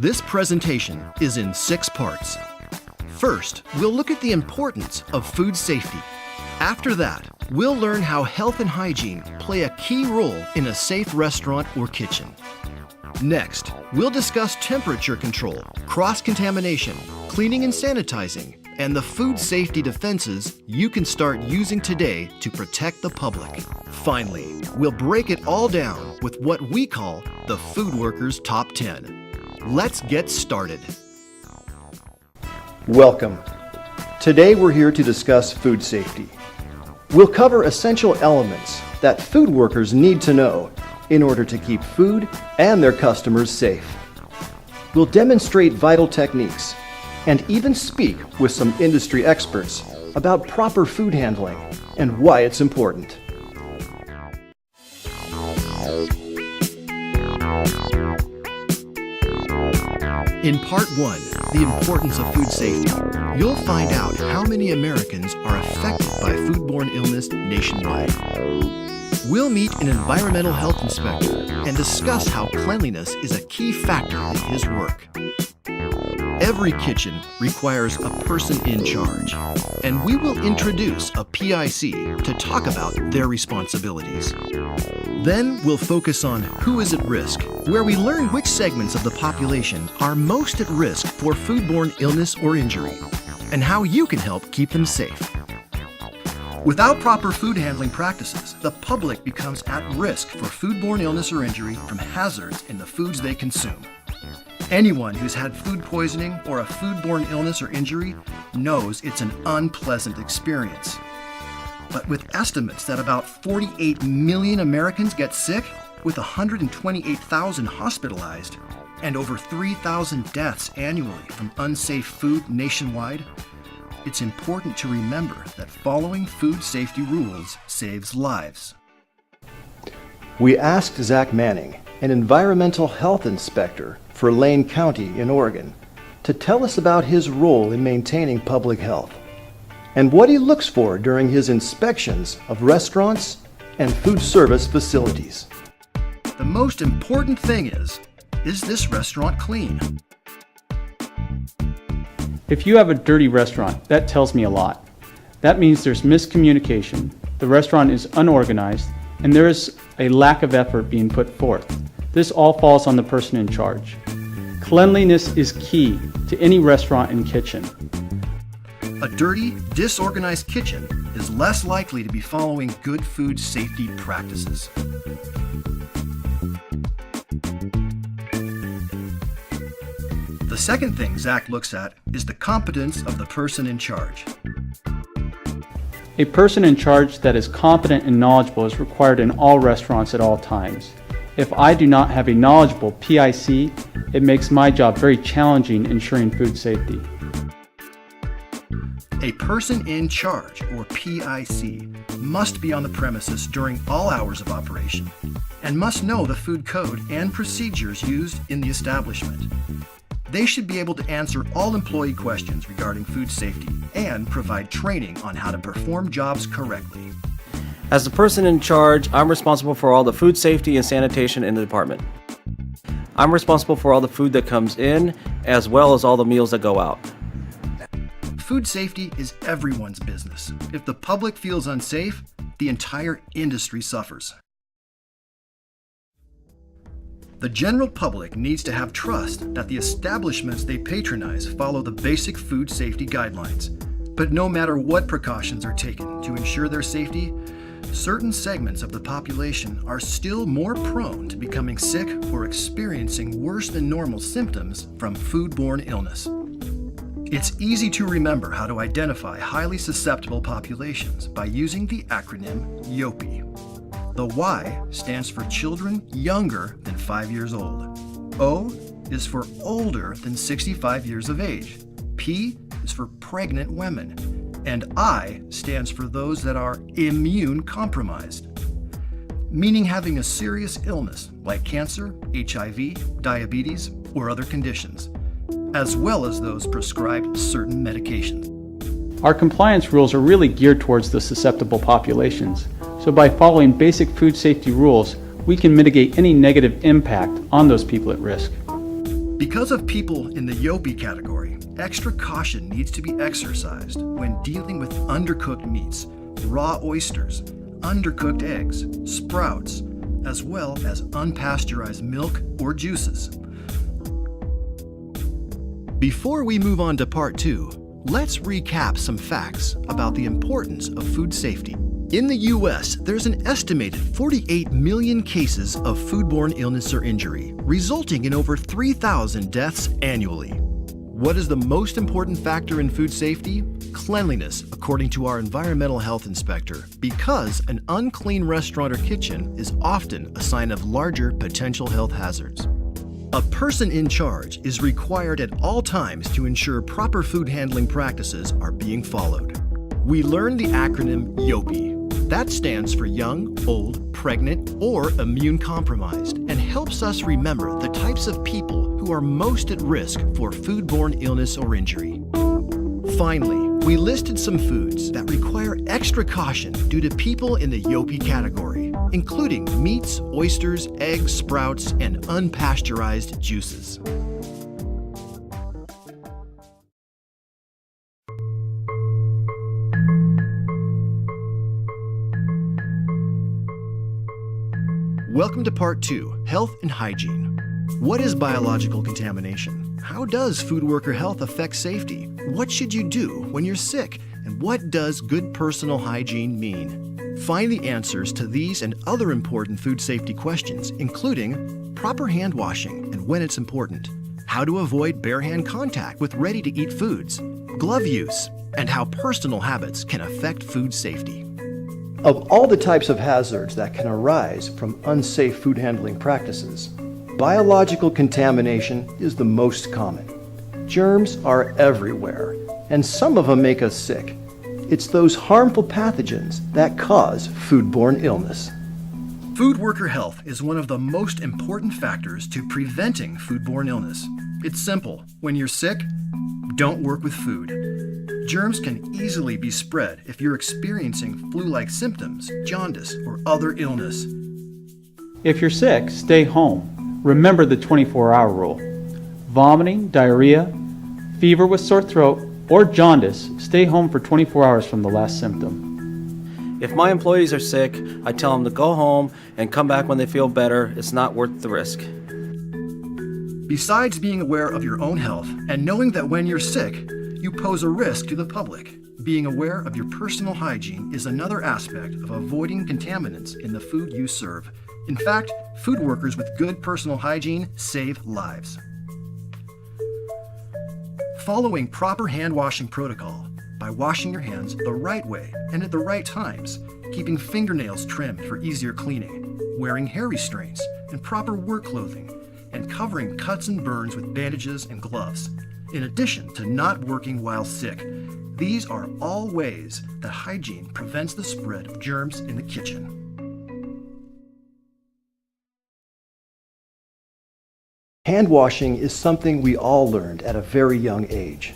This presentation is in 6 parts. First, we'll look at the importance of food safety. After that, we'll learn how health and hygiene play a key role in a safe restaurant or kitchen. Next, we'll discuss temperature control, cross-contamination, cleaning and sanitizing, and the food safety defenses you can start using today to protect the public. Finally, we'll break it all down with what we call the Food Workers Top 10. Let's get started. Welcome. Today we're here to discuss food safety. We'll cover essential elements that food workers need to know in order to keep food and their customers safe. We'll demonstrate vital techniques and even speak with some industry experts about proper food handling and why it's important. In Part 1, the importance of food safety, you'll find out how many Americans are affected by foodborne illness nationwide. We'll meet an environmental health inspector and discuss how cleanliness is a key factor in his work. Every kitchen requires a person in charge, and we will introduce a PIC to talk about their responsibilities. Then we'll focus on who is at risk, where we learn which segments of the population are most at risk for foodborne illness or injury, and how you can help keep them safe. Without proper food handling practices, the public becomes at risk for foodborne illness or injury from hazards in the foods they consume. Anyone who's had food poisoning or a foodborne illness or injury knows it's an unpleasant experience. But with estimates that about 48 million Americans get sick, with 128,000 hospitalized, and over 3,000 deaths annually from unsafe food nationwide, it's important to remember that following food safety rules saves lives. We asked Zach Manning, an environmental health inspector for Lane County in Oregon, to tell us about his role in maintaining public health and what he looks for during his inspections of restaurants and food service facilities. The most important thing is this restaurant clean? If you have a dirty restaurant, that tells me a lot. That means there's miscommunication, the restaurant is unorganized, and there is a lack of effort being put forth. This all falls on the person in charge. Cleanliness is key to any restaurant and kitchen. A dirty, disorganized kitchen is less likely to be following good food safety practices. The second thing Zach looks at is the competence of the person in charge. A person in charge that is competent and knowledgeable is required in all restaurants at all times. If I do not have a knowledgeable PIC, it makes my job very challenging ensuring food safety. A person in charge, or PIC, must be on the premises during all hours of operation and must know the food code and procedures used in the establishment. They should be able to answer all employee questions regarding food safety and provide training on how to perform jobs correctly. As the person in charge, I'm responsible for all the food safety and sanitation in the department. I'm responsible for all the food that comes in, as well as all the meals that go out. Food safety is everyone's business. If the public feels unsafe, the entire industry suffers. The general public needs to have trust that the establishments they patronize follow the basic food safety guidelines. But no matter what precautions are taken to ensure their safety, certain segments of the population are still more prone to becoming sick or experiencing worse than normal symptoms from foodborne illness. It's easy to remember how to identify highly susceptible populations by using the acronym YOPI. The Y stands for children younger than 5 years old. O is for older than 65 years of age. P is for pregnant women. And I stands for those that are immune compromised, meaning having a serious illness like cancer, HIV, diabetes, or other conditions, as well as those prescribed certain medications. Our compliance rules are really geared towards the susceptible populations. So by following basic food safety rules, we can mitigate any negative impact on those people at risk. Because of people in the Yopi category, extra caution needs to be exercised when dealing with undercooked meats, raw oysters, undercooked eggs, sprouts, as well as unpasteurized milk or juices. Before we move on to part 2, let's recap some facts about the importance of food safety. In the U.S., there's an estimated 48 million cases of foodborne illness or injury, resulting in over 3,000 deaths annually. What is the most important factor in food safety? Cleanliness, according to our environmental health inspector, because an unclean restaurant or kitchen is often a sign of larger potential health hazards. A person in charge is required at all times to ensure proper food handling practices are being followed. We learned the acronym YOPI. That stands for young, old, pregnant, or immune-compromised, and helps us remember the types of people who are most at risk for foodborne illness or injury. Finally, we listed some foods that require extra caution due to people in the YOPI category, including meats, oysters, eggs, sprouts, and unpasteurized juices. Welcome to Part 2, Health and Hygiene. What is biological contamination? How does food worker health affect safety? What should you do when you're sick? And what does good personal hygiene mean? Find the answers to these and other important food safety questions, including proper hand washing and when it's important, how to avoid bare hand contact with ready-to-eat foods, glove use, and how personal habits can affect food safety. Of all the types of hazards that can arise from unsafe food handling practices, biological contamination is the most common. Germs are everywhere, and some of them make us sick. It's those harmful pathogens that cause foodborne illness. Food worker health is one of the most important factors to preventing foodborne illness. It's simple. When you're sick, don't work with food. Germs can easily be spread if you're experiencing flu-like symptoms, jaundice, or other illness. If you're sick, stay home. Remember the 24-hour rule. Vomiting, diarrhea, fever with sore throat, or jaundice, stay home for 24 hours from the last symptom. If my employees are sick, I tell them to go home and come back when they feel better. It's not worth the risk. Besides being aware of your own health and knowing that when you're sick, you pose a risk to the public, being aware of your personal hygiene is another aspect of avoiding contaminants in the food you serve. In fact, food workers with good personal hygiene save lives. Following proper hand washing protocol by washing your hands the right way and at the right times, keeping fingernails trimmed for easier cleaning, wearing hair restraints and proper work clothing, and covering cuts and burns with bandages and gloves. In addition to not working while sick, these are all ways that hygiene prevents the spread of germs in the kitchen. Hand washing is something we all learned at a very young age.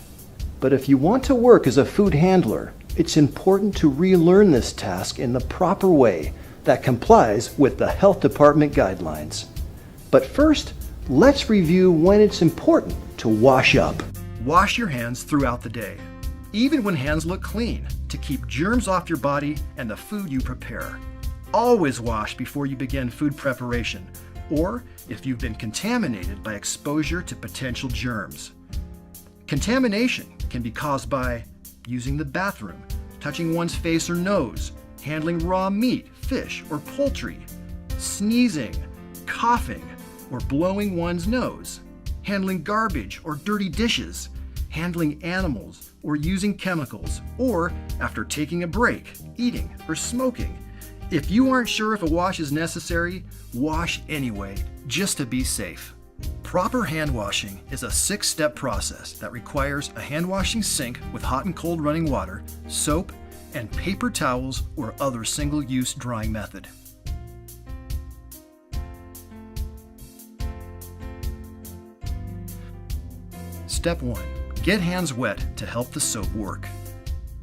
But if you want to work as a food handler, it's important to relearn this task in the proper way that complies with the health department guidelines. But first, let's review when it's important to wash up. Wash your hands throughout the day, even when hands look clean, to keep germs off your body and the food you prepare. Always wash before you begin food preparation, or if you've been contaminated by exposure to potential germs. Contamination can be caused by using the bathroom, touching one's face or nose, handling raw meat, fish, or poultry, sneezing, coughing, or blowing one's nose, handling garbage or dirty dishes, handling animals or using chemicals, or after taking a break, eating, or smoking. If you aren't sure if a wash is necessary, wash anyway, just to be safe. Proper hand washing is a 6-step process that requires a hand washing sink with hot and cold running water, soap, and paper towels or other single-use drying method. Step 1. Get hands wet to help the soap work.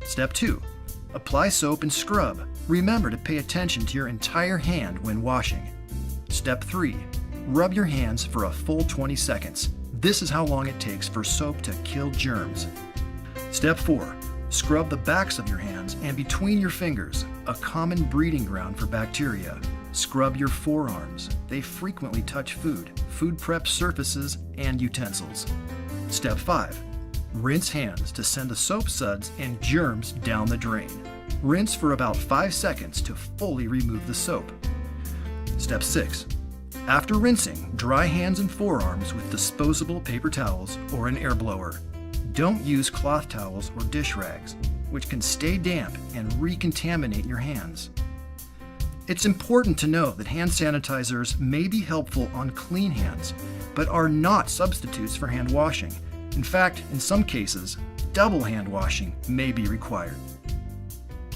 Step 2. Apply soap and scrub. Remember to pay attention to your entire hand when washing. Step 3. Rub your hands for a full 20 seconds. This is how long it takes for soap to kill germs. Step 4. Scrub the backs of your hands and between your fingers, a common breeding ground for bacteria. Scrub your forearms. They frequently touch food prep surfaces, and utensils. Step 5. Rinse hands to send the soap suds and germs down the drain. Rinse for about 5 seconds to fully remove the soap. Step 6. After rinsing, dry hands and forearms with disposable paper towels or an air blower. Don't use cloth towels or dish rags, which can stay damp and recontaminate your hands. It's important to know that hand sanitizers may be helpful on clean hands, but are not substitutes for hand washing. In fact, in some cases, double hand washing may be required.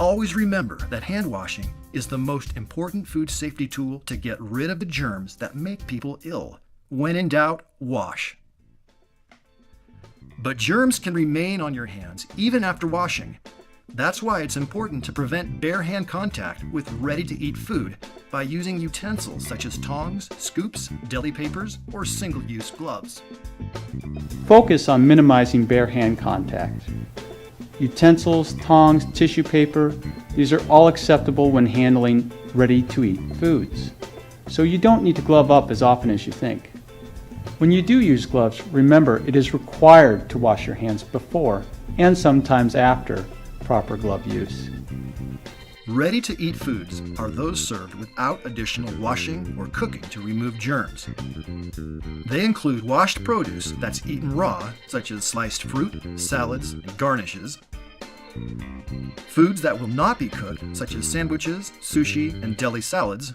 Always remember that hand washing is the most important food safety tool to get rid of the germs that make people ill. When in doubt, wash. But germs can remain on your hands even after washing. That's why it's important to prevent bare hand contact with ready-to-eat food by using utensils such as tongs, scoops, deli papers, or single-use gloves. Focus on minimizing bare hand contact. Utensils, tongs, tissue paper, these are all acceptable when handling ready-to-eat foods. So you don't need to glove up as often as you think. When you do use gloves, remember it is required to wash your hands before and sometimes after proper glove use. Ready-to-eat foods are those served without additional washing or cooking to remove germs. They include washed produce that's eaten raw, such as sliced fruit, salads, and garnishes. Foods that will not be cooked, such as sandwiches, sushi, and deli salads.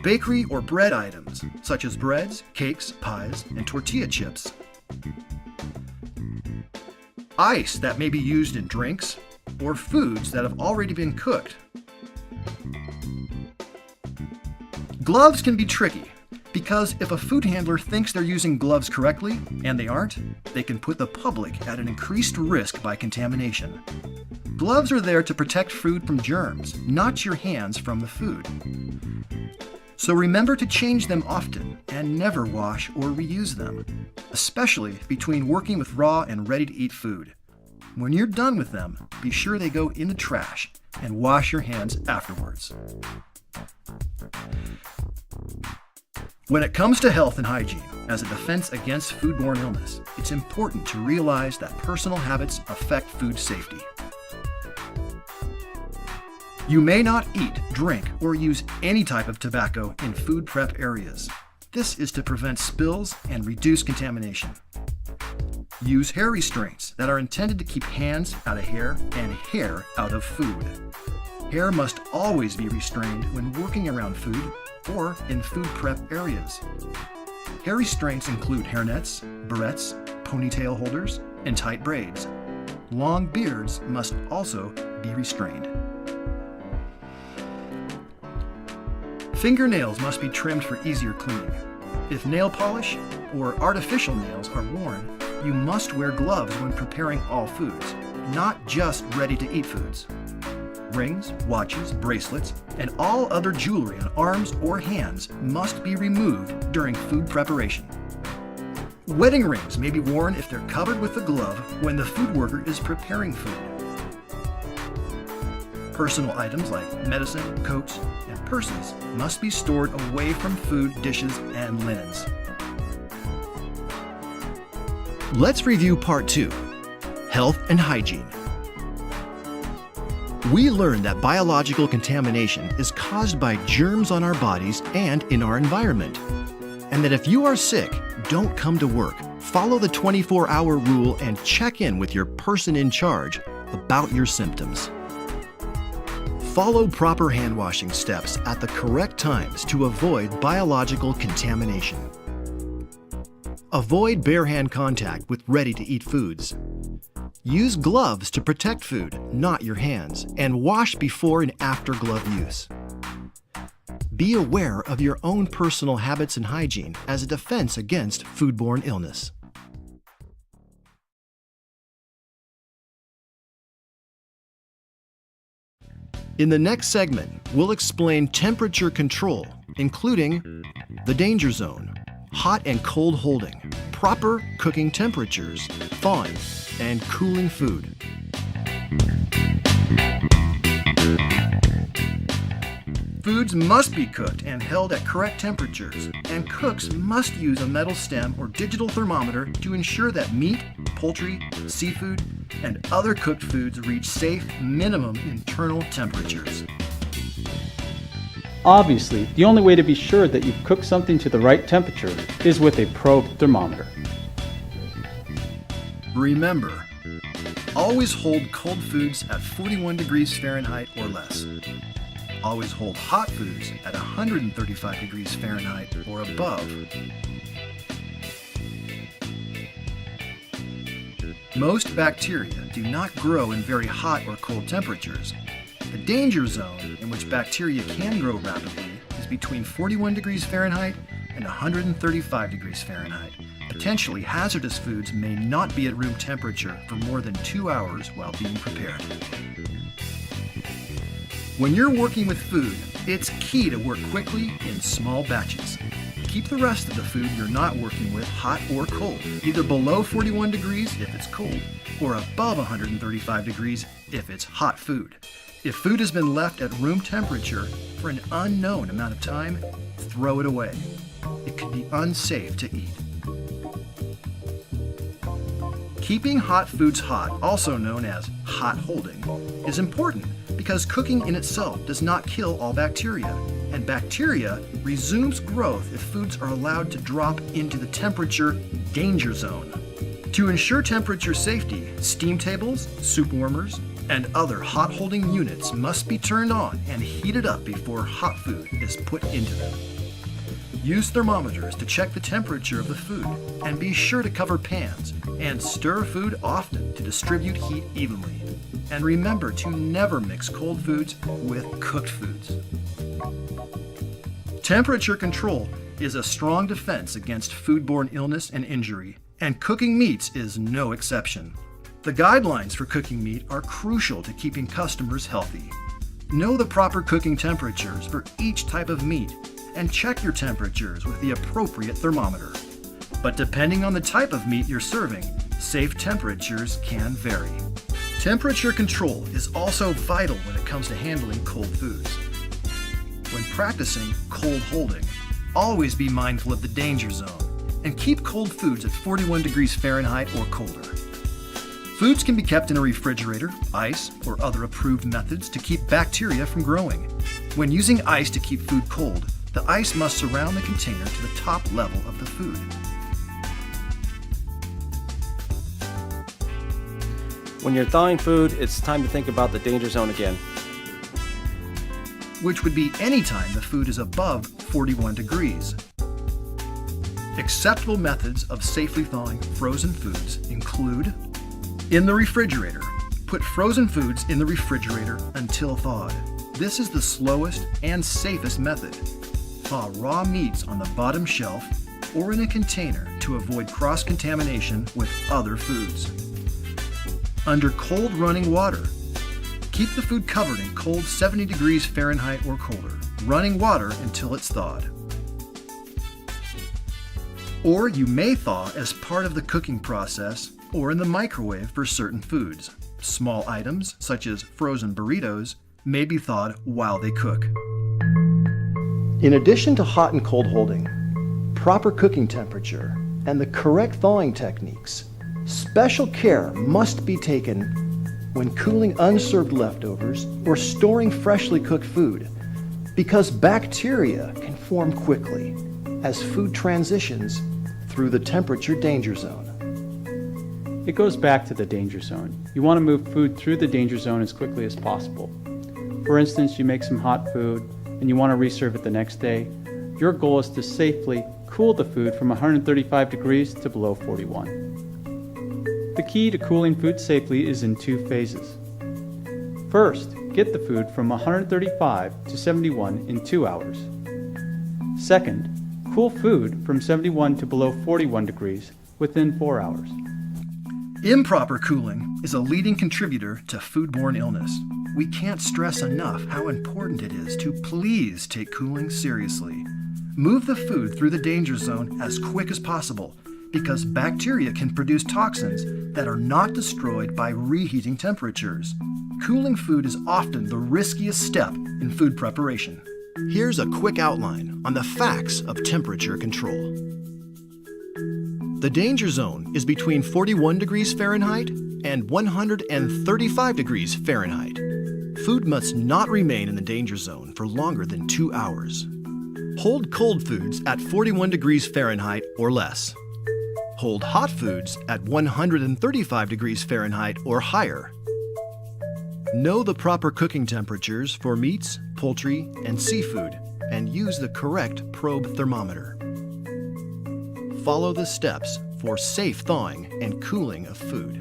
Bakery or bread items, such as breads, cakes, pies, and tortilla chips. Ice that may be used in drinks, or foods that have already been cooked. Gloves can be tricky because if a food handler thinks they're using gloves correctly and they aren't, they can put the public at an increased risk by contamination. Gloves are there to protect food from germs, not your hands from the food. So remember to change them often and never wash or reuse them, especially between working with raw and ready-to-eat food. When you're done with them, be sure they go in the trash and wash your hands afterwards. When it comes to health and hygiene as a defense against foodborne illness, it's important to realize that personal habits affect food safety. You may not eat, drink, or use any type of tobacco in food prep areas. This is to prevent spills and reduce contamination. Use hair restraints that are intended to keep hands out of hair and hair out of food. Hair must always be restrained when working around food or in food prep areas. Hair restraints include hairnets, barrettes, ponytail holders, and tight braids. Long beards must also be restrained. Fingernails must be trimmed for easier cleaning. If nail polish or artificial nails are worn, you must wear gloves when preparing all foods, not just ready-to-eat foods. Rings, watches, bracelets, and all other jewelry on arms or hands must be removed during food preparation. Wedding rings may be worn if they're covered with the glove when the food worker is preparing food. Personal items like medicine, coats, and purses must be stored away from food, dishes, and linens. Let's review Part 2, Health and Hygiene. We learned that biological contamination is caused by germs on our bodies and in our environment, and that if you are sick, don't come to work. Follow the 24-hour rule and check in with your person in charge about your symptoms. Follow proper hand washing steps at the correct times to avoid biological contamination. Avoid bare hand contact with ready-to-eat foods. Use gloves to protect food, not your hands, and wash before and after glove use. Be aware of your own personal habits and hygiene as a defense against foodborne illness. In the next segment, we'll explain temperature control, including the danger zone, hot and cold holding, proper cooking temperatures, thawing, and cooling food. Foods must be cooked and held at correct temperatures, and cooks must use a metal stem or digital thermometer to ensure that meat, poultry, seafood, and other cooked foods reach safe minimum internal temperatures. Obviously, the only way to be sure that you've cooked something to the right temperature is with a probe thermometer. Remember, always hold cold foods at 41 degrees Fahrenheit or less. Always hold hot foods at 135 degrees Fahrenheit or above. Most bacteria do not grow in very hot or cold temperatures. The danger zone in which bacteria can grow rapidly is between 41 degrees Fahrenheit and 135 degrees Fahrenheit. Potentially hazardous foods may not be at room temperature for more than 2 hours while being prepared. When you're working with food, it's key to work quickly in small batches. Keep the rest of the food you're not working with hot or cold, either below 41 degrees if it's cold, or above 135 degrees if it's hot food. If food has been left at room temperature for an unknown amount of time, throw it away. It could be unsafe to eat. Keeping hot foods hot, also known as hot holding, is important because cooking in itself does not kill all bacteria, and bacteria resumes growth if foods are allowed to drop into the temperature danger zone. To ensure temperature safety, steam tables, soup warmers, and other hot holding units must be turned on and heated up before hot food is put into them. Use thermometers to check the temperature of the food, and be sure to cover pans and stir food often to distribute heat evenly. And remember to never mix cold foods with cooked foods. Temperature control is a strong defense against foodborne illness and injury, and cooking meats is no exception. The guidelines for cooking meat are crucial to keeping customers healthy. Know the proper cooking temperatures for each type of meat, and check your temperatures with the appropriate thermometer. But depending on the type of meat you're serving, safe temperatures can vary. Temperature control is also vital when it comes to handling cold foods. When practicing cold holding, always be mindful of the danger zone and keep cold foods at 41 degrees Fahrenheit or colder. Foods can be kept in a refrigerator, ice, or other approved methods to keep bacteria from growing. When using ice to keep food cold, the ice must surround the container to the top level of the food. When you're thawing food, it's time to think about the danger zone again. Which would be any time the food is above 41 degrees. Acceptable methods of safely thawing frozen foods include: in the refrigerator, put frozen foods in the refrigerator until thawed. This is the slowest and safest method. Thaw raw meats on the bottom shelf or in a container to avoid cross-contamination with other foods. Under cold running water, keep the food covered in cold 70 degrees Fahrenheit or colder, running water until it's thawed. Or you may thaw as part of the cooking process or in the microwave for certain foods. Small items, such as frozen burritos, may be thawed while they cook. In addition to hot and cold holding, proper cooking temperature, and the correct thawing techniques, special care must be taken when cooling unserved leftovers or storing freshly cooked food, because bacteria can form quickly as food transitions through the temperature danger zone. It goes back to the danger zone. You want to move food through the danger zone as quickly as possible. For instance, you make some hot food and you want to reserve it the next day. Your goal is to safely cool the food from 135 degrees to below 41. The key to cooling food safely is in 2 phases. First, get the food from 135 to 71 in 2 hours. Second, cool food from 71 to below 41 degrees within 4 hours. Improper cooling is a leading contributor to foodborne illness. We can't stress enough how important it is to please take cooling seriously. Move the food through the danger zone as quick as possible because bacteria can produce toxins that are not destroyed by reheating temperatures. Cooling food is often the riskiest step in food preparation. Here's a quick outline on the facts of temperature control. The danger zone is between 41 degrees Fahrenheit and 135 degrees Fahrenheit. Food must not remain in the danger zone for longer than 2 hours. Hold cold foods at 41 degrees Fahrenheit or less. Hold hot foods at 135 degrees Fahrenheit or higher. Know the proper cooking temperatures for meats, poultry, and seafood, and use the correct probe thermometer. Follow the steps for safe thawing and cooling of food.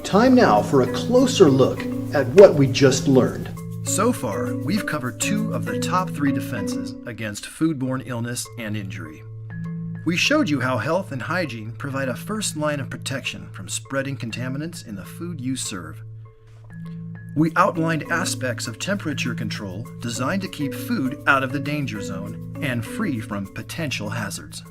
Time now for a closer look at what we just learned. So far, we've covered 2 of the top 3 defenses against foodborne illness and injury. We showed you how health and hygiene provide a first line of protection from spreading contaminants in the food you serve. We outlined aspects of temperature control designed to keep food out of the danger zone and free from potential hazards.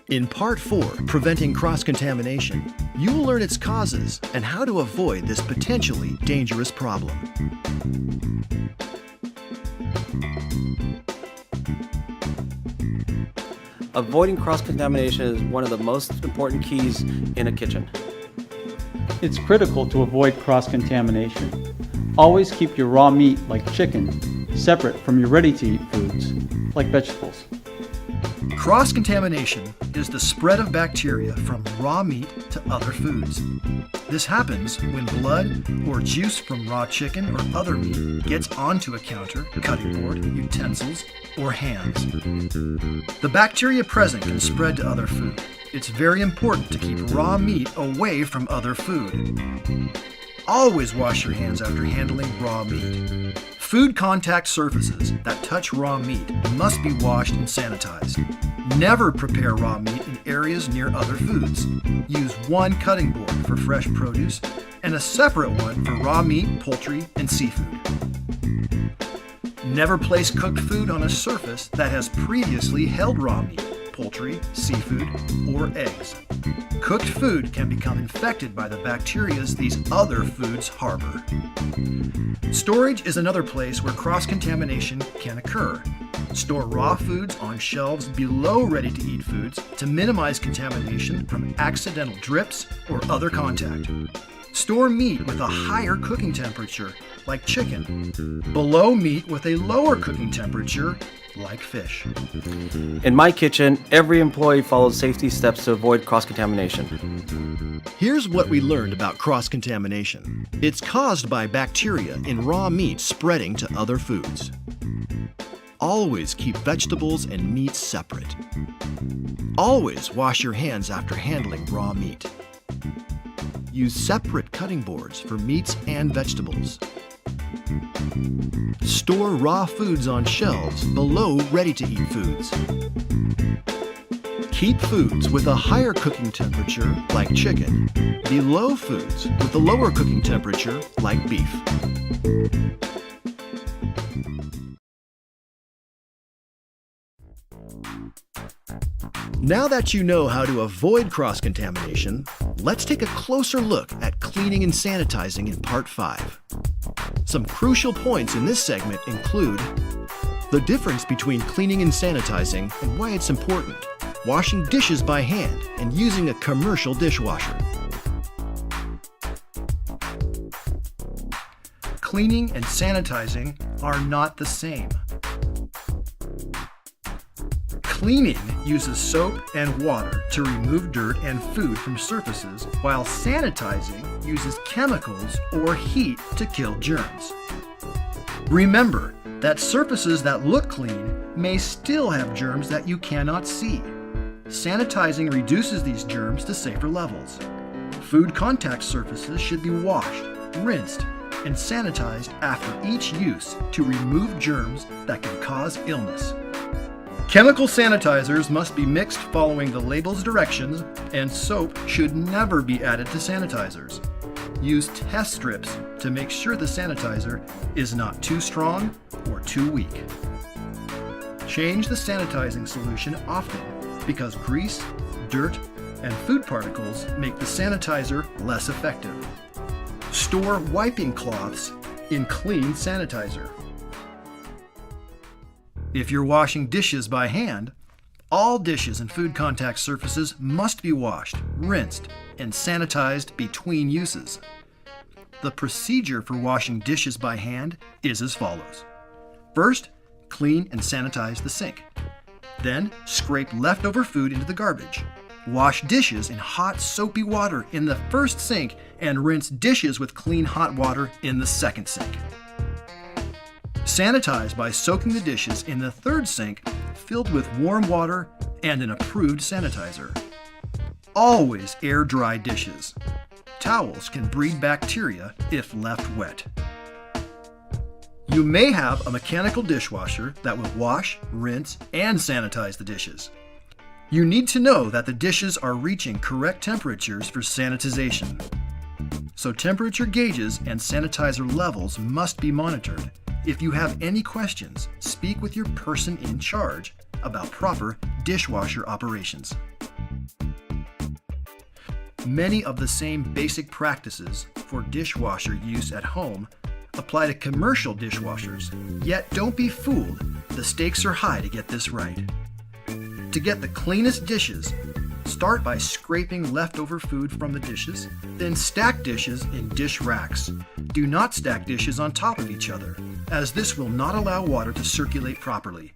In Part 4, Preventing Cross-Contamination, you will learn its causes and how to avoid this potentially dangerous problem. Avoiding cross-contamination is one of the most important keys in a kitchen. It's critical to avoid cross-contamination. Always keep your raw meat, like chicken, separate from your ready-to-eat foods, like vegetables. Cross-contamination is the spread of bacteria from raw meat to other foods. This happens when blood or juice from raw chicken or other meat gets onto a counter, cutting board, utensils, or hands. The bacteria present can spread to other food. It's very important to keep raw meat away from other food. Always wash your hands after handling raw meat. Food contact surfaces that touch raw meat must be washed and sanitized. Never prepare raw meat in areas near other foods. Use one cutting board for fresh produce and a separate one for raw meat, poultry, and seafood. Never place cooked food on a surface that has previously held raw meat, poultry, seafood, or eggs. Cooked food can become infected by the bacteria these other foods harbor. Storage is another place where cross-contamination can occur. Store raw foods on shelves below ready-to-eat foods to minimize contamination from accidental drips or other contact. Store meat with a higher cooking temperature, like chicken, below meat with a lower cooking temperature, like fish. In my kitchen, every employee follows safety steps to avoid cross-contamination. Here's what we learned about cross-contamination. It's caused by bacteria in raw meat spreading to other foods. Always keep vegetables and meat separate. Always wash your hands after handling raw meat. Use separate cutting boards for meats and vegetables. Store raw foods on shelves below ready-to-eat foods. Keep foods with a higher cooking temperature, like chicken, below foods with a lower cooking temperature, like beef. Now that you know how to avoid cross-contamination, let's take a closer look at cleaning and sanitizing in Part 5. Some crucial points in this segment include the difference between cleaning and sanitizing and why it's important, washing dishes by hand and using a commercial dishwasher. Cleaning and sanitizing are not the same. Cleaning uses soap and water to remove dirt and food from surfaces, while sanitizing uses chemicals or heat to kill germs. Remember that surfaces that look clean may still have germs that you cannot see. Sanitizing reduces these germs to safer levels. Food contact surfaces should be washed, rinsed, and sanitized after each use to remove germs that can cause illness. Chemical sanitizers must be mixed following the label's directions, and soap should never be added to sanitizers. Use test strips to make sure the sanitizer is not too strong or too weak. Change the sanitizing solution often because grease, dirt, and food particles make the sanitizer less effective. Store wiping cloths in clean sanitizer. If you're washing dishes by hand, all dishes and food contact surfaces must be washed, rinsed, and sanitized between uses. The procedure for washing dishes by hand is as follows. First, clean and sanitize the sink. Then, scrape leftover food into the garbage. Wash dishes in hot, soapy water in the first sink and rinse dishes with clean, hot water in the second sink. Sanitize by soaking the dishes in the third sink filled with warm water and an approved sanitizer. Always air dry dishes. Towels can breed bacteria if left wet. You may have a mechanical dishwasher that will wash, rinse, and sanitize the dishes. You need to know that the dishes are reaching correct temperatures for sanitization. So temperature gauges and sanitizer levels must be monitored. If you have any questions, speak with your person in charge about proper dishwasher operations. Many of the same basic practices for dishwasher use at home apply to commercial dishwashers, yet don't be fooled, the stakes are high to get this right. To get the cleanest dishes, start by scraping leftover food from the dishes, then stack dishes in dish racks. Do not stack dishes on top of each other, as this will not allow water to circulate properly.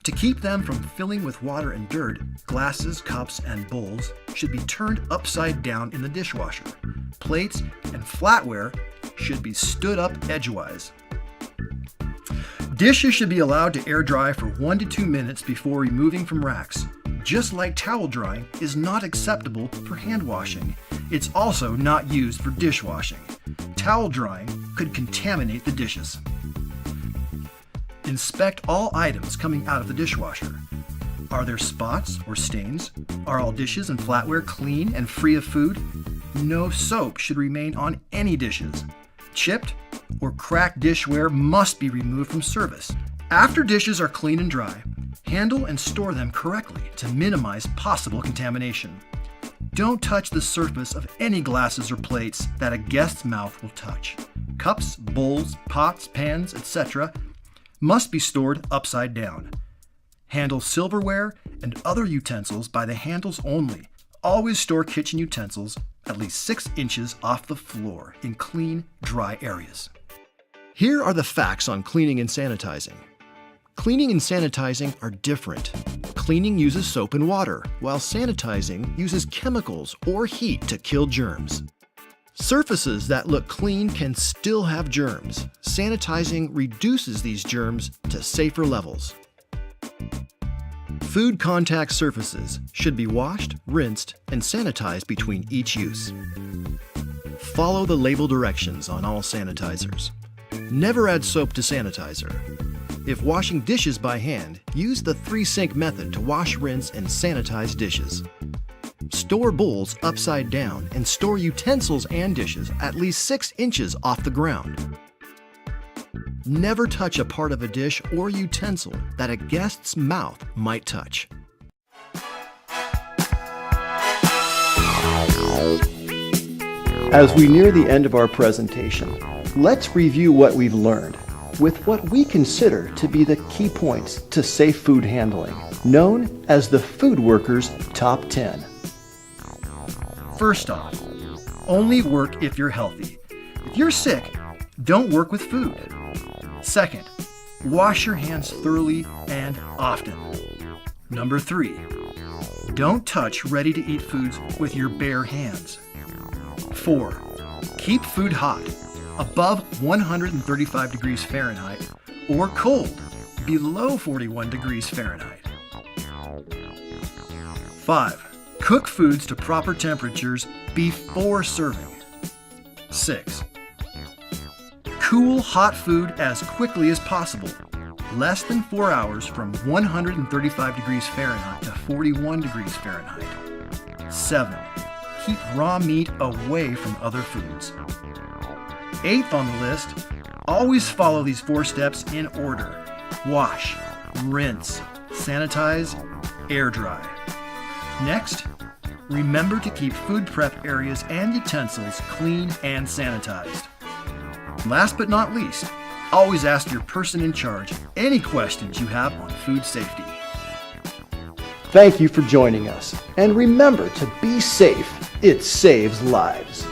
To keep them from filling with water and dirt, glasses, cups, and bowls should be turned upside down in the dishwasher. Plates and flatware should be stood up edgewise. Dishes should be allowed to air dry for 1 to 2 minutes before removing from racks. Just like towel drying is not acceptable for hand washing, it's also not used for dishwashing. Towel drying could contaminate the dishes. Inspect all items coming out of the dishwasher. Are there spots or stains? Are all dishes and flatware clean and free of food? No soap should remain on any dishes. Chipped or cracked dishware must be removed from service. After dishes are clean and dry, handle and store them correctly to minimize possible contamination. Don't touch the surface of any glasses or plates that a guest's mouth will touch. Cups, bowls, pots, pans, etc. must be stored upside down. Handle silverware and other utensils by the handles only. Always store kitchen utensils at least 6 inches off the floor in clean, dry areas. Here are the facts on cleaning and sanitizing. Cleaning and sanitizing are different. Cleaning uses soap and water, while sanitizing uses chemicals or heat to kill germs. Surfaces that look clean can still have germs. Sanitizing reduces these germs to safer levels. Food contact surfaces should be washed, rinsed, and sanitized between each use. Follow the label directions on all sanitizers. Never add soap to sanitizer. If washing dishes by hand, use the 3-sink method to wash, rinse, and sanitize dishes. Store bowls upside down and store utensils and dishes at least 6 inches off the ground. Never touch a part of a dish or utensil that a guest's mouth might touch. As we near the end of our presentation, let's review what we've learned with what we consider to be the key points to safe food handling, known as the Food Worker's Top 10. First off, only work if you're healthy. If you're sick, don't work with food. Second, wash your hands thoroughly and often. Number 3, don't touch ready-to-eat foods with your bare hands. 4, keep food hot, above 135 degrees Fahrenheit, or cold, below 41 degrees Fahrenheit. 5, cook foods to proper temperatures before serving. 6, cool hot food as quickly as possible. less than 4 hours from 135 degrees Fahrenheit to 41 degrees Fahrenheit. 7. Keep raw meat away from other foods. 8th on the list, always follow these 4 steps in order. Wash, rinse, sanitize, air dry. Next, remember to keep food prep areas and utensils clean and sanitized. Last but not least, always ask your person in charge any questions you have on food safety. Thank you for joining us. And remember to be safe. It saves lives.